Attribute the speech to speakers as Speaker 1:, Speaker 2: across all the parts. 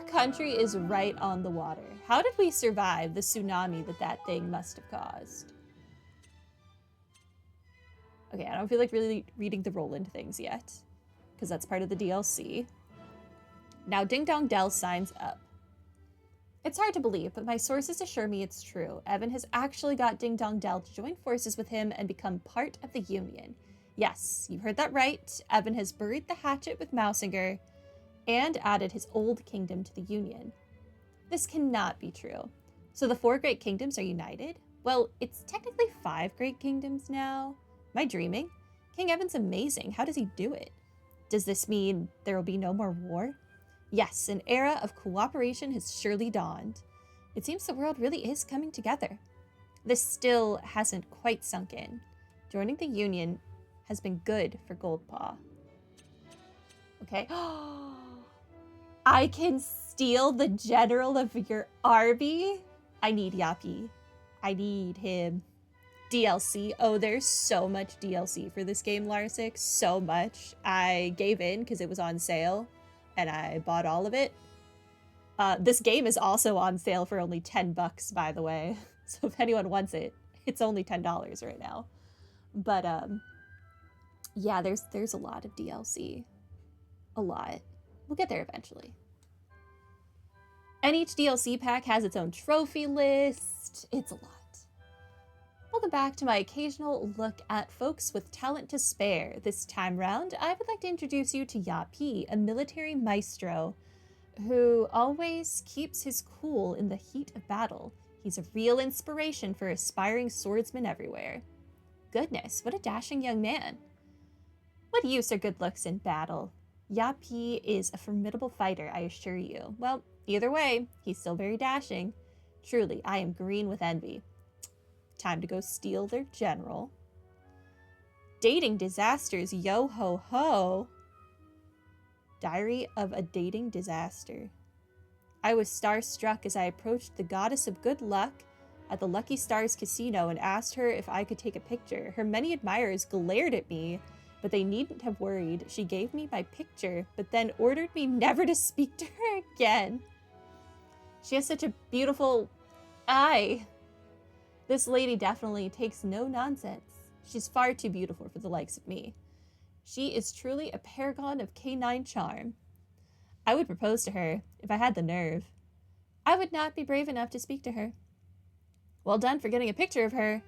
Speaker 1: country is right on the water. How did we survive the tsunami that thing must have caused? Okay, I don't feel like really reading the Roland things yet, because that's part of the DLC. Now Ding Dong Dell signs up. It's hard to believe, but my sources assure me it's true. Evan has actually got Ding Dong Dell to join forces with him and become part of the Union. Yes, you heard that right. Evan has buried the hatchet with Mousinger and added his old kingdom to the Union. This cannot be true. So the 4 great kingdoms are united? Well, it's technically 5 great kingdoms now. Am I dreaming? King Evan's amazing. How does he do it? Does this mean there will be no more war? Yes, an era of cooperation has surely dawned. It seems the world really is coming together. This still hasn't quite sunk in. Joining the Union has been good for Goldpaw. Okay. I can steal the general of your army? I need Yappy. I need him. DLC. Oh, there's so much DLC for this game, Larsik. So much. I gave in because it was on sale, and I bought all of it. This game is also on sale for only $10, by the way. So if anyone wants it, it's only $10 right now. But yeah, there's a lot of DLC. A lot. We'll get there eventually. And each DLC pack has its own trophy list. It's a lot. Welcome back to my occasional look at folks with talent to spare. This time round, I would like to introduce you to Yapi, a military maestro who always keeps his cool in the heat of battle. He's a real inspiration for aspiring swordsmen everywhere. Goodness, what a dashing young man. What use are good looks in battle? Yapi is a formidable fighter, I assure you. Well, either way, he's still very dashing. Truly, I am green with envy. Time to go steal their general. Dating disasters, yo ho ho. Diary of a dating disaster. I was starstruck as I approached the goddess of good luck at the Lucky Stars Casino and asked her if I could take a picture. Her many admirers glared at me, but they needn't have worried. She gave me my picture, but then ordered me never to speak to her again. She has such a beautiful eye. This lady definitely takes no nonsense. She's far too beautiful for the likes of me. She is truly a paragon of canine charm. I would propose to her if I had the nerve. I would not be brave enough to speak to her. Well done for getting a picture of her.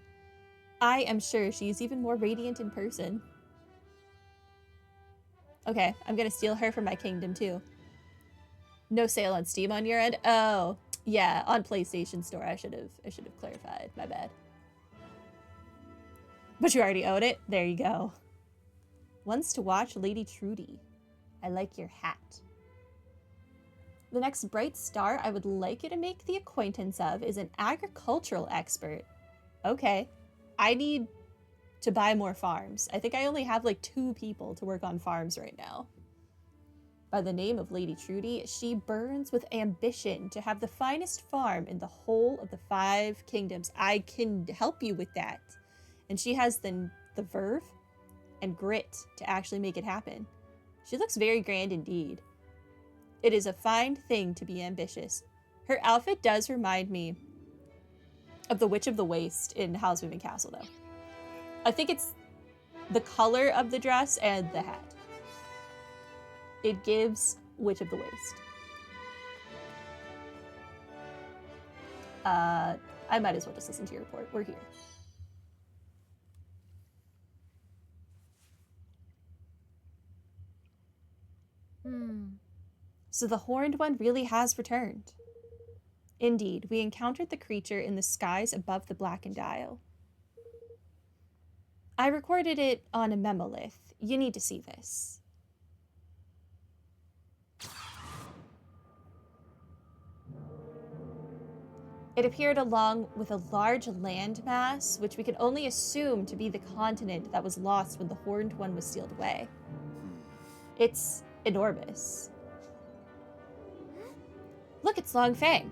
Speaker 1: I am sure she is even more radiant in person. Okay, I'm gonna steal her from my kingdom too. No sale on Steam on your end? Oh, yeah, on PlayStation Store. I should have clarified. My bad. But you already own it. There you go. Wants to watch Lady Trudy. I like your hat. The next bright star I would like you to make the acquaintance of is an agricultural expert. Okay, I need to buy more farms. I think I only have like 2 people to work on farms right now. By the name of Lady Trudy, she burns with ambition to have the finest farm in the whole of the 5 kingdoms. I can help you with that. And she has the verve and grit to actually make it happen. She looks very grand indeed. It is a fine thing to be ambitious. Her outfit does remind me of the Witch of the Waste in Howl's Moving Castle, though. I think it's the color of the dress and the hat. It gives Witch of the Waste. I might as well just listen to your report. We're here. So the Horned One really has returned. Indeed, we encountered the creature in the skies above the Blackened Isle. I recorded it on a memolith. You need to see this. It appeared along with a large landmass, which we could only assume to be the continent that was lost when the Horned One was sealed away. It's enormous. Look, it's Long Fang.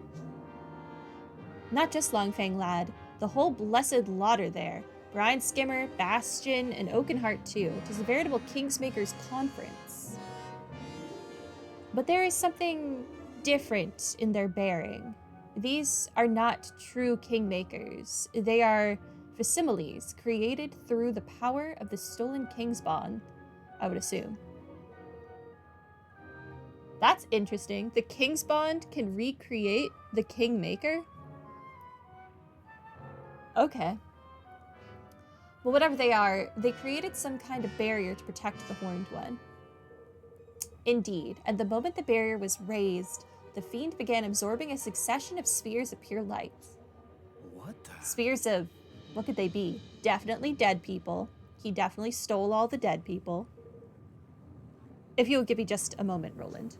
Speaker 1: Not just Long Fang, lad. The whole blessed lot are there. Brian Skimmer, Bastion, and Oakenheart too. It is a veritable Kingsmaker's conference. But there is something different in their bearing. These are not true kingmakers. They are facsimiles created through the power of the stolen king's bond, I would assume. That's interesting. The king's bond can recreate the kingmaker? Okay. Well, whatever they are, they created some kind of barrier to protect the Horned One. Indeed, and the moment the barrier was raised, the fiend began absorbing a succession of spheres of pure light.
Speaker 2: What the?
Speaker 1: Spheres of, what could they be? Definitely dead people. He definitely stole all the dead people. If you'll give me just a moment, Roland.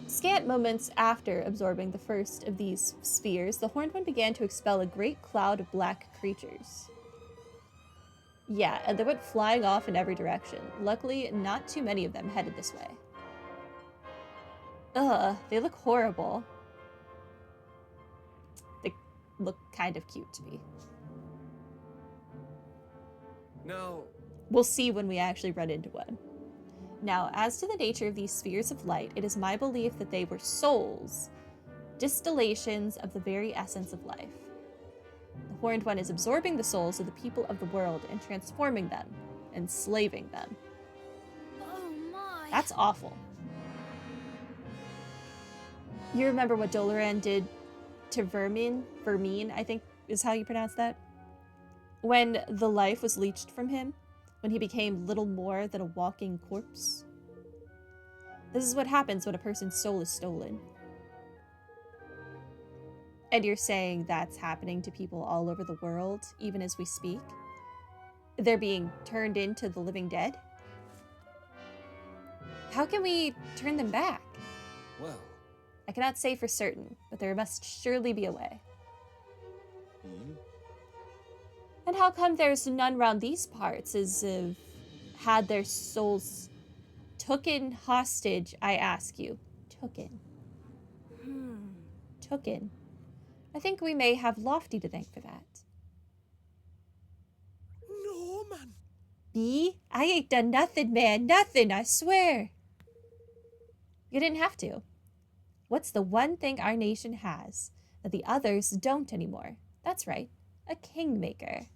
Speaker 1: Scant moments after absorbing the first of these spheres, the Horned One began to expel a great cloud of black creatures. Yeah, and they went flying off in every direction. Luckily, not too many of them headed this way. Ugh, they look horrible. They look kind of cute to me.
Speaker 2: No.
Speaker 1: We'll see when we actually run into one. Now, as to the nature of these spheres of light, it is my belief that they were souls, distillations of the very essence of life. The Horned One is absorbing the souls of the people of the world and transforming them, enslaving them.
Speaker 3: Oh my.
Speaker 1: That's awful. You remember what Doloran did to Vermin, I think is how you pronounce that? When the life was leached from him? When he became little more than a walking corpse? This is what happens when a person's soul is stolen. And you're saying that's happening to people all over the world, even as we speak? They're being turned into the living dead? How can we turn them back?
Speaker 2: Well.
Speaker 1: I cannot say for certain, but there must surely be a way.
Speaker 2: Hmm?
Speaker 1: And how come there's none round these parts, as if had their souls tooken hostage, I ask you? Tooken. Tooken. I think we may have Lofty to thank for that.
Speaker 2: No, man.
Speaker 1: Me? I ain't done nothing, man. Nothing, I swear. You didn't have to. What's the one thing our nation has that the others don't anymore? That's right, a kingmaker.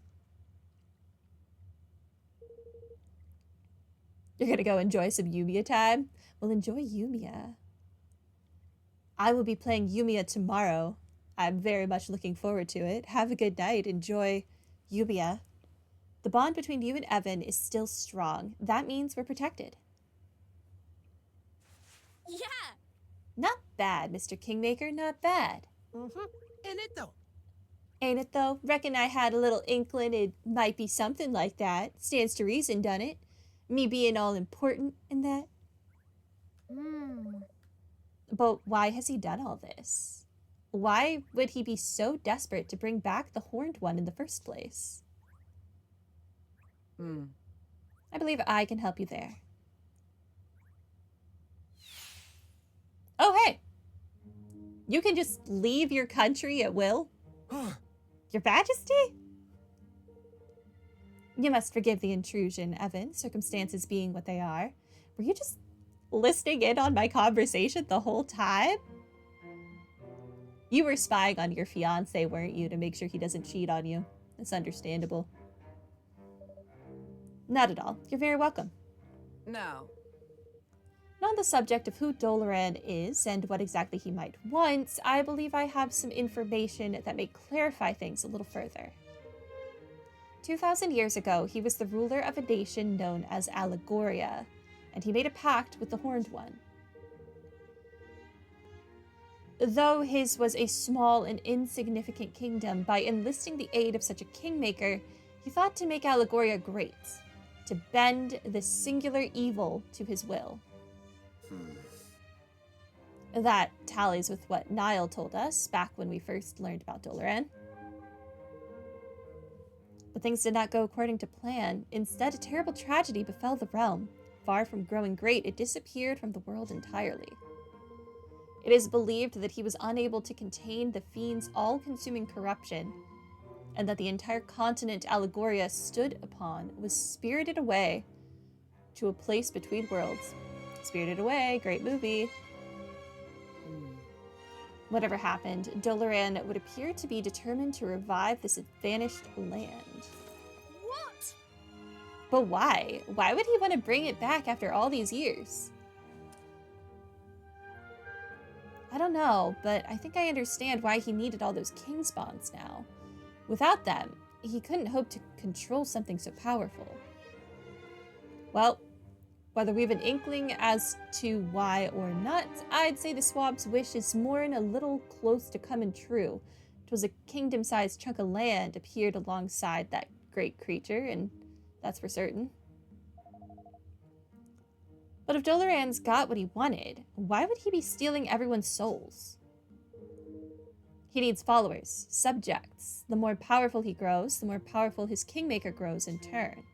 Speaker 1: You're gonna go enjoy some Yumiya time? Well, enjoy Yumiya. I will be playing Yumiya tomorrow. I'm very much looking forward to it. Have a good night. Enjoy Yumiya. The bond between you and Evan is still strong. That means we're protected.
Speaker 3: Yeah.
Speaker 1: Not bad, Mr. Kingmaker, not bad.
Speaker 2: Ain't it though?
Speaker 1: Ain't it though? Reckon I had a little inkling it might be something like that. Stands to reason, done it? Me being all important and that. But why has he done all this? Why would he be so desperate to bring back the Horned One in the first place? I believe I can help you there. Oh, hey! You can just leave your country at will? Your Majesty? You must forgive the intrusion, Evan, circumstances being what they are. Were you just listening in on my conversation the whole time? You were spying on your fiancé, weren't you, to make sure he doesn't cheat on you? That's understandable. Not at all. You're very welcome.
Speaker 3: No.
Speaker 1: And on the subject of who Doloran is and what exactly he might want, I believe I have some information that may clarify things a little further. 2,000 years ago, he was the ruler of a nation known as Allegoria, and he made a pact with the Horned One. Though his was a small and insignificant kingdom, by enlisting the aid of such a kingmaker, he thought to make Allegoria great, to bend this singular evil to his will. That tallies with what Niall told us back when we first learned about Doloran. But things did not go according to plan. Instead, a terrible tragedy befell the realm. Far from growing great, it disappeared from the world entirely. It is believed that he was unable to contain the fiend's all-consuming corruption, and that the entire continent Allegoria stood upon was spirited away to a place between worlds. Spirited Away, great movie. Whatever happened, Doloran would appear to be determined to revive this vanished land.
Speaker 3: What?
Speaker 1: But why? Why would he want to bring it back after all these years? I don't know, but I think I understand why he needed all those king's bonds now. Without them, he couldn't hope to control something so powerful. Well, whether we have an inkling as to why or not, I'd say the swab's wish is more and a little close to coming true. 'Twas a kingdom-sized chunk of land appeared alongside that great creature, and that's for certain. But if Doloran's got what he wanted, why would he be stealing everyone's souls? He needs followers, subjects. The more powerful he grows, the more powerful his kingmaker grows in turn.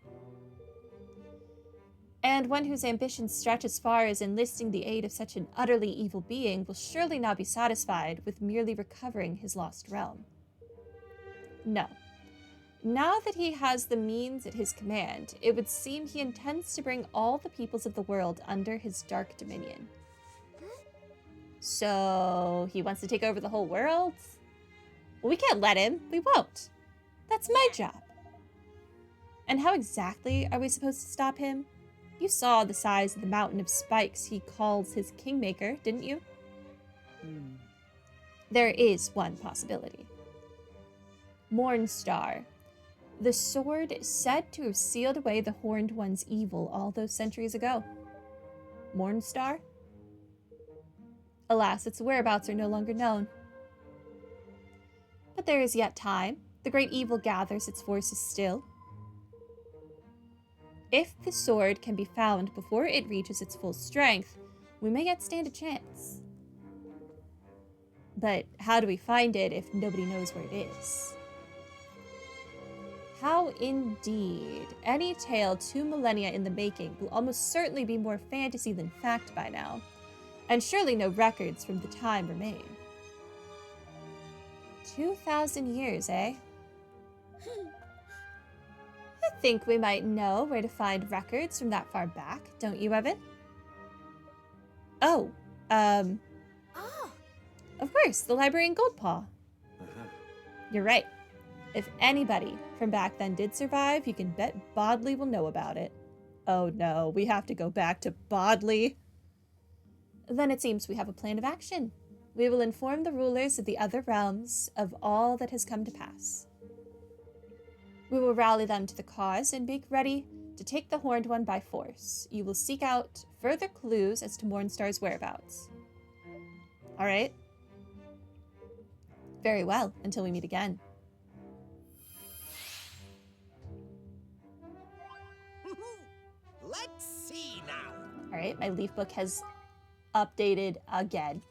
Speaker 1: And one whose ambitions stretch as far as enlisting the aid of such an utterly evil being will surely not be satisfied with merely recovering his lost realm. No. Now that he has the means at his command, it would seem he intends to bring all the peoples of the world under his dark dominion. So, he wants to take over the whole world? Well, we can't let him. We won't. That's my job. And how exactly are we supposed to stop him? You saw the size of the mountain of spikes he calls his kingmaker, didn't you? There is one possibility. Mornstar. The sword said to have sealed away the Horned One's evil all those centuries ago. Mornstar? Alas, its whereabouts are no longer known. But there is yet time. The great evil gathers its forces still. If the sword can be found before it reaches its full strength, we may yet stand a chance. But how do we find it if nobody knows where it is? How indeed. Any tale 2 millennia in the making will almost certainly be more fantasy than fact by now, and surely no records from the time remain. 2,000 years, eh? I think we might know where to find records from that far back, don't you, Evan? Oh, of course, the library in Goldpaw. You're right. If anybody from back then did survive, you can bet Bodley will know about it. Oh no, we have to go back to Bodley. Then it seems we have a plan of action. We will inform the rulers of the other realms of all that has come to pass. We will rally them to the cause and make ready to take the Horned One by force. You will seek out further clues as to Mornstar's whereabouts. All right? Very well, until we meet again.
Speaker 2: Let's see now.
Speaker 1: All right, my leaf book has updated again.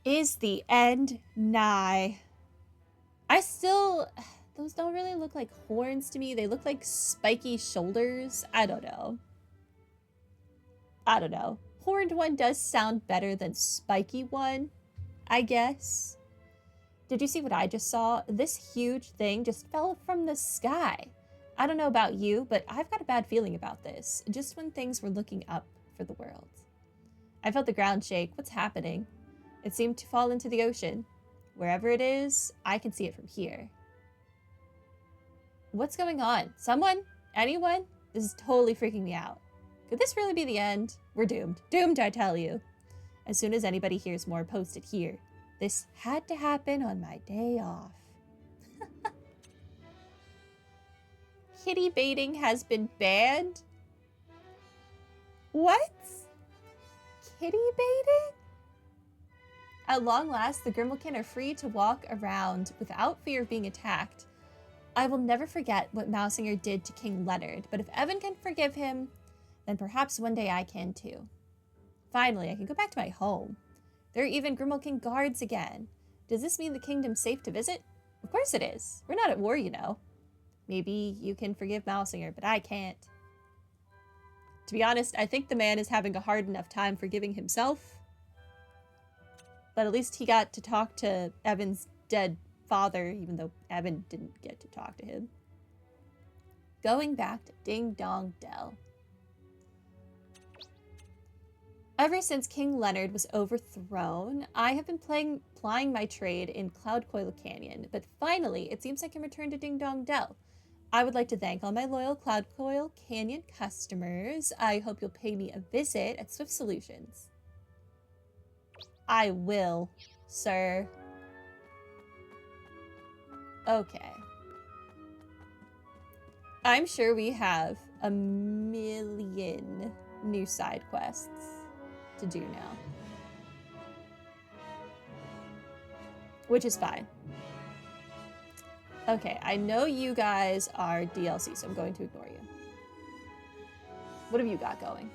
Speaker 1: Is the end nigh? Those don't really look like horns to me. They look like spiky shoulders. I don't know. Horned One does sound better than Spiky One, I guess. Did you see what I just saw? This huge thing just fell from the sky. I don't know about you, but I've got a bad feeling about this, just when things were looking up for the world. I felt the ground shake. What's happening? It seemed to fall into the ocean. Wherever it is, I can see it from here. What's going on? Someone? Anyone? This is totally freaking me out. Could this really be the end? We're doomed. Doomed, I tell you. As soon as anybody hears more, post it here. This had to happen on my day off. Kitty baiting has been banned? What? Kitty baiting? At long last, the Grimalkin are free to walk around without fear of being attacked. I will never forget what Mousinger did to King Leonard, but if Evan can forgive him, then perhaps one day I can too. Finally, I can go back to my home. There are even Grimalkin guards again. Does this mean the kingdom's safe to visit? Of course it is. We're not at war, you know. Maybe you can forgive Mousinger, but I can't. To be honest, I think the man is having a hard enough time forgiving himself. But at least he got to talk to Evan's dead father, even though Evan didn't get to talk to him. Going back to Ding Dong Dell. Ever since King Leonard was overthrown, I have been plying my trade in Cloud Coil Canyon, but finally, it seems I can return to Ding Dong Dell. I would like to thank all my loyal Cloud Coil Canyon customers. I hope you'll pay me a visit at Swift Solutions. I will, sir. Okay. I'm sure we have a million new side quests to do now. Which is fine. Okay, I know you guys are DLC, so I'm going to ignore you. What have you got going?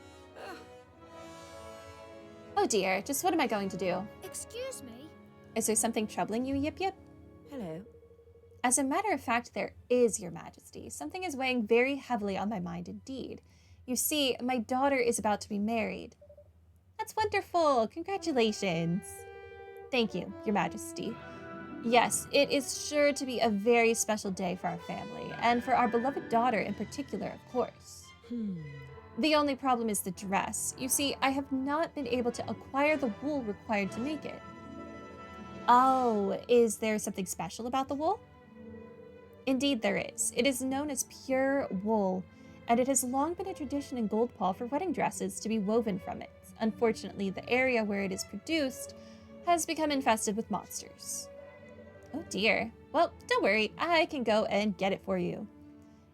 Speaker 1: Oh dear, just what am I going to do?
Speaker 3: Excuse me?
Speaker 1: Is there something troubling you, Yip Yip?
Speaker 3: Hello.
Speaker 1: As a matter of fact, there is, Your Majesty. Something is weighing very heavily on my mind indeed. You see, my daughter is about to be married. That's wonderful! Congratulations! Thank you, Your Majesty. Yes, it is sure to be a very special day for our family, and for our beloved daughter in particular, of course. The only problem is the dress. You see, I have not been able to acquire the wool required to make it. Oh, is there something special about the wool? Indeed there is. It is known as pure wool, and it has long been a tradition in Goldpaw for wedding dresses to be woven from it. Unfortunately, the area where it is produced has become infested with monsters. Oh dear. Well, don't worry, I can go and get it for you.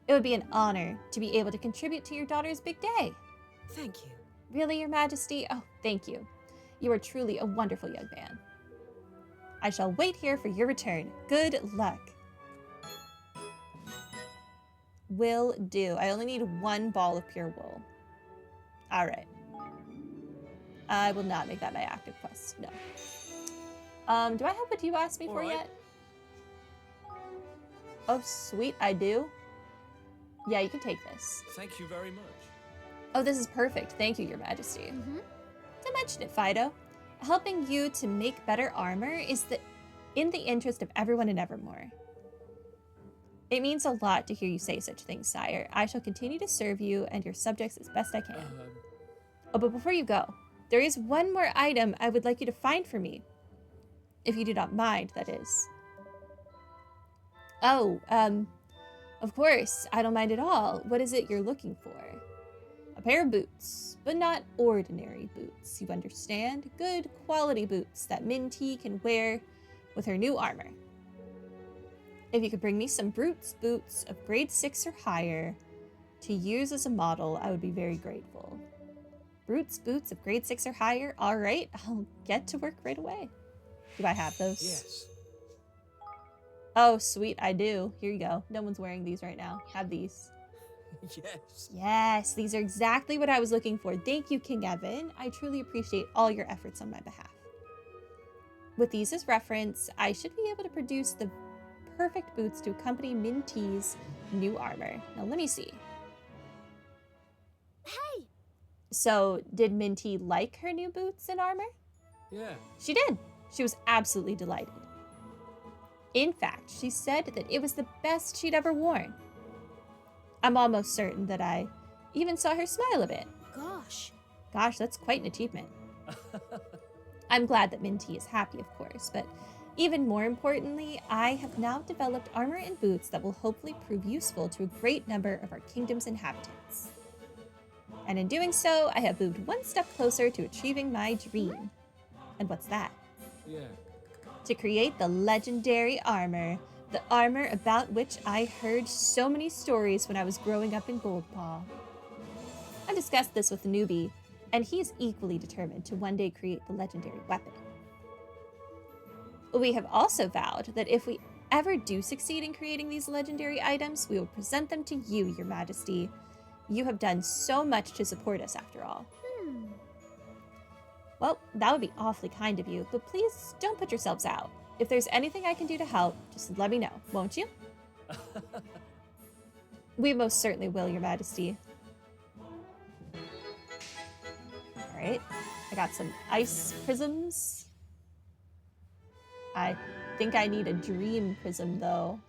Speaker 1: It would be an honor to be able to contribute to your daughter's big day.
Speaker 3: Thank you.
Speaker 1: Really, Your Majesty? Oh, thank you. You are truly a wonderful young man. I shall wait here for your return. Good luck. Will do. I only need one ball of pure wool. All right. I will not make that my active quest. No. Do I have what you asked me for yet? Oh, sweet, I do. Yeah, you can take this.
Speaker 2: Thank you very much.
Speaker 1: Oh, this is perfect. Thank you, Your Majesty. To mention it, Fido, helping you to make better armor is in the interest of everyone in Evermore. It means a lot to hear you say such things, sire. I shall continue to serve you and your subjects as best I can. Oh, but before you go, there is one more item I would like you to find for me. If you do not mind, that is. Oh, of course, I don't mind at all. What is it you're looking for? A pair of boots, but not ordinary boots, you understand? Good quality boots that Minty can wear with her new armor. If you could bring me some Brutes boots of grade 6 or higher to use as a model, I would be very grateful. Brutes boots of grade 6 or higher? All right, I'll get to work right away. Do I have those?
Speaker 2: Yes.
Speaker 1: Oh, sweet, I do. Here you go. No one's wearing these right now. Have these.
Speaker 2: Yes.
Speaker 1: Yes, these are exactly what I was looking for. Thank you, King Evan. I truly appreciate all your efforts on my behalf. With these as reference, I should be able to produce the perfect boots to accompany Minty's new armor. Now, let me see.
Speaker 3: Hey!
Speaker 1: So, did Minty like her new boots and armor?
Speaker 2: Yeah.
Speaker 1: She did. She was absolutely delighted. In fact, she said that it was the best she'd ever worn. I'm almost certain that I even saw her smile a bit.
Speaker 3: Gosh.
Speaker 1: Gosh, that's quite an achievement. I'm glad that Minty is happy, of course, but even more importantly, I have now developed armor and boots that will hopefully prove useful to a great number of our kingdom's inhabitants. And in doing so, I have moved one step closer to achieving my dream. And what's that?
Speaker 2: Yeah.
Speaker 1: To create the legendary armor, the armor about which I heard so many stories when I was growing up in Goldpaw. I discussed this with the newbie, and he is equally determined to one day create the legendary weapon. We have also vowed that if we ever do succeed in creating these legendary items, we will present them to you, Your Majesty. You have done so much to support us, after all. Well, that would be awfully kind of you, but please don't put yourselves out. If there's anything I can do to help, just let me know, won't you? We most certainly will, Your Majesty. Alright, I got some ice prisms. I think I need a dream prism, though.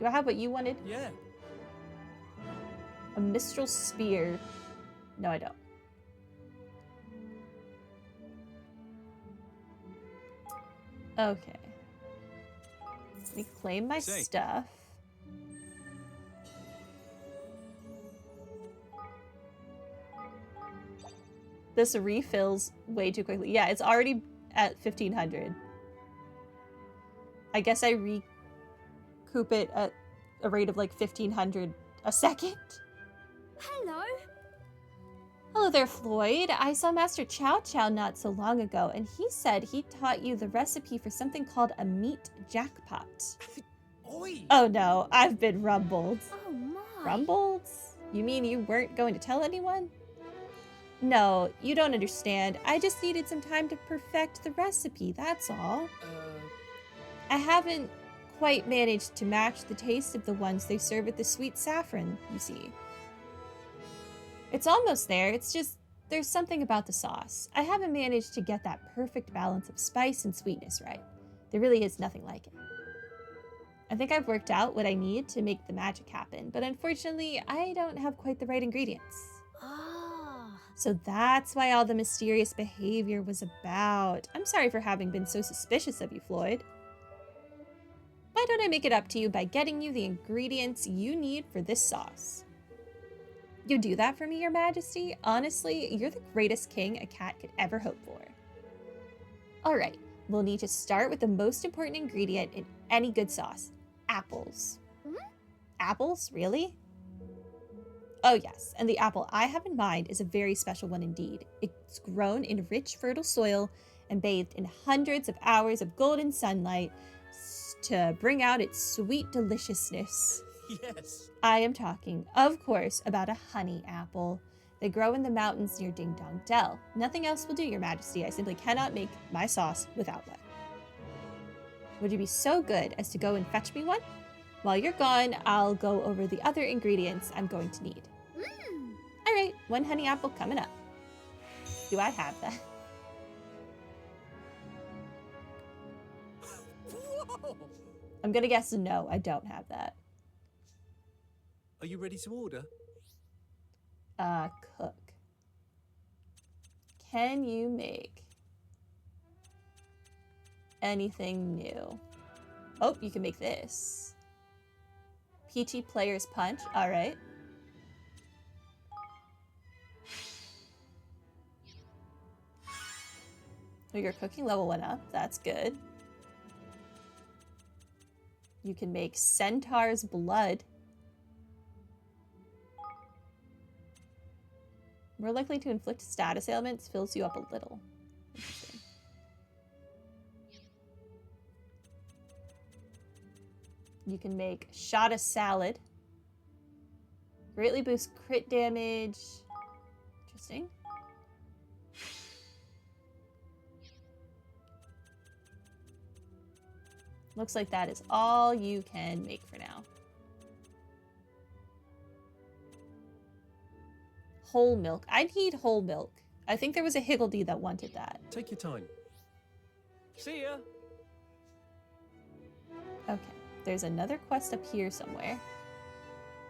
Speaker 1: Do I have what you wanted?
Speaker 2: Yeah.
Speaker 1: A Mistral Spear. No, I don't. Okay. Let me claim my
Speaker 2: Say.
Speaker 1: stuff. This refills way too quickly. Yeah, it's already at 1500. I guess I recoup it at a rate of like 1500 a second.
Speaker 3: Hello.
Speaker 1: Hello there, Floyd. I saw Master Chow Chow not so long ago, and he said he taught you the recipe for something called a meat jackpot.
Speaker 2: Oi!
Speaker 1: Oh no, I've been rumbled.
Speaker 3: Oh my.
Speaker 1: Rumbled? You mean you weren't going to tell anyone? No, you don't understand. I just needed some time to perfect the recipe, that's all. I haven't quite managed to match the taste of the ones they serve at the Sweet Saffron, you see. It's almost there, it's just there's something about the sauce. I haven't managed to get that perfect balance of spice and sweetness right. There really is nothing like it. I think I've worked out what I need to make the magic happen, but unfortunately, I don't have quite the right ingredients.
Speaker 3: Ah.
Speaker 1: So that's why all the mysterious behavior was about. I'm sorry for having been so suspicious of you, Floyd. Why don't I make it up to you by getting you the ingredients you need for this sauce? You do that for me, Your Majesty? Honestly, you're the greatest king a cat could ever hope for. Alright, we'll need to start with the most important ingredient in any good sauce. Apples. Apples? Really? Oh yes, and the apple I have in mind is a very special one indeed. It's grown in rich, fertile soil and bathed in hundreds of hours of golden sunlight to bring out its sweet deliciousness.
Speaker 2: Yes.
Speaker 1: I am talking, of course, about a honey apple. They grow in the mountains near Ding Dong Dell. Nothing else will do, Your Majesty. I simply cannot make my sauce without one. Would you be so good as to go and fetch me one? While you're gone, I'll go over the other ingredients I'm going to need. All right, one honey apple coming up. Do I have that?
Speaker 2: Whoa!
Speaker 1: I'm gonna guess no, I don't have that.
Speaker 2: Are you ready to order?
Speaker 1: Cook. Can you make anything new? Oh, you can make this. Peachy Player's Punch, all right. Oh, your cooking level went up, that's good. You can make Centaur's Blood. More likely to inflict status ailments, fills you up a little. Interesting. You can make Shada Salad. Greatly boosts crit damage. Interesting. Looks like that is all you can make for now. Whole milk. I need whole milk. I think there was a Higgledy that wanted that.
Speaker 2: Take your time. See ya.
Speaker 1: Okay. There's another quest up here somewhere.